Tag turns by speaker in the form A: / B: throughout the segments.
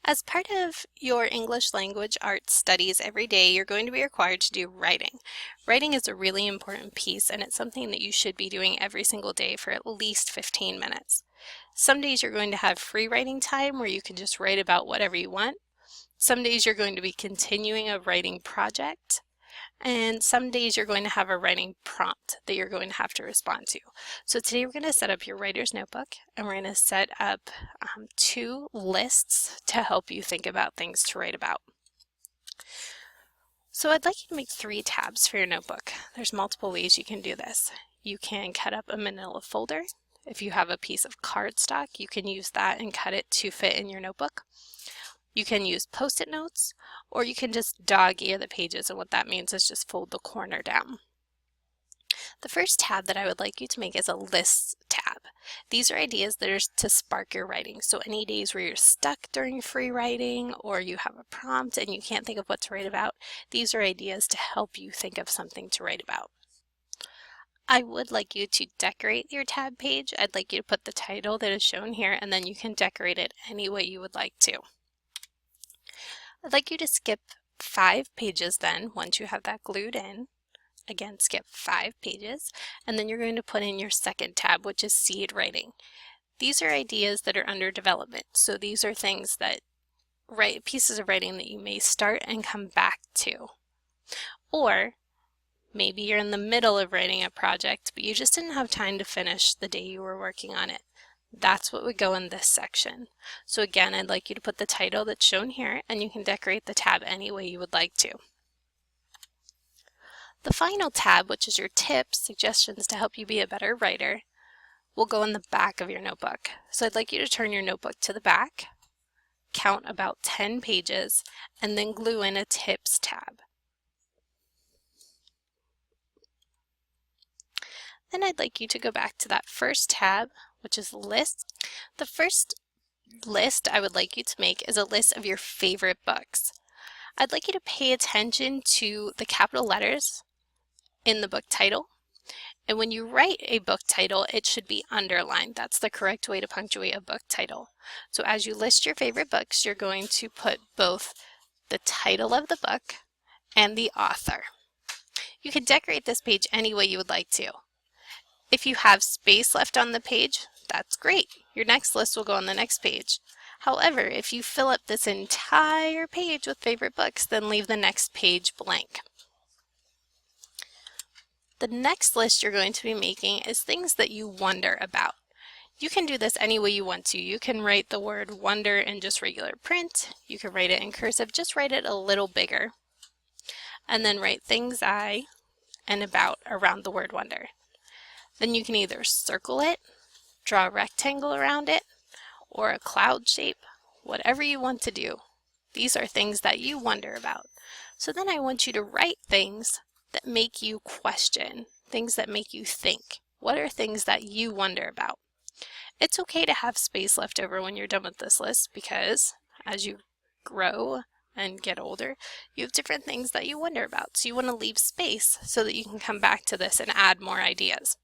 A: As part of your English language arts studies every day, you're going to be required to do writing. Writing is a really important piece, and it's something that you should be doing every single day for at least 15 minutes. Some days you're going to have free writing time where you can just write about whatever you want. Some days you're going to be continuing a writing project. And some days you're going to have a writing prompt that you're going to have to respond to. So today we're going to set up your writer's notebook, and we're going to set up two lists to help you think about things to write about. So I'd like you to make 3 tabs for your notebook. There's multiple ways you can do this. You can cut up a manila folder. If you have a piece of cardstock, you can use that and cut it to fit in your notebook. You can use post-it notes, or you can just dog-ear the pages, and what that means is just fold the corner down. The first tab that I would like you to make is a lists tab. These are ideas that are to spark your writing. So any days where you're stuck during free writing, or you have a prompt and you can't think of what to write about, these are ideas to help you think of something to write about. I would like you to decorate your tab page. I'd like you to put the title that is shown here, and then you can decorate it any way you would like to. I'd like you to skip 5 pages then, once you have that glued in. Again, skip 5 pages, and then you're going to put in your second tab, which is seed writing. These are ideas that are under development. So these are things that, pieces of writing that you may start and come back to. Or maybe you're in the middle of writing a project, but you just didn't have time to finish the day you were working on it. That's what would go in this section. So again, I'd like you to put the title that's shown here, and you can decorate the tab any way you would like to. The final tab, which is your tips, suggestions to help you be a better writer, will go in the back of your notebook. So I'd like you to turn your notebook to the back, count about 10 pages, and then glue in a tips tab. Then I'd like you to go back to that first tab, which is lists. The first list I would like you to make is a list of your favorite books. I'd like you to pay attention to the capital letters in the book title. And when you write a book title, it should be underlined. That's the correct way to punctuate a book title. So as you list your favorite books, you're going to put both the title of the book and the author. You can decorate this page any way you would like to. If you have space left on the page, that's great. Your next list will go on the next page. However, if you fill up this entire page with favorite books, then leave the next page blank. The next list you're going to be making is things that you wonder about. You can do this any way you want to. You can write the word wonder in just regular print. You can write it in cursive. Just write it a little bigger. And then write things I and about around the word wonder. Then you can either circle it, draw a rectangle around it, or a cloud shape, whatever you want to do. These are things that you wonder about. So then I want you to write things that make you question, things that make you think. What are things that you wonder about? It's okay to have space left over when you're done with this list, because as you grow and get older, you have different things that you wonder about. So you want to leave space so that you can come back to this and add more ideas.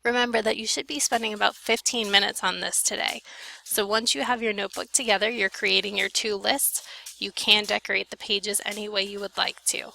A: Remember that you should be spending about 15 minutes on this today. So once you have your notebook together, you're creating your 2 lists. You can decorate the pages any way you would like to.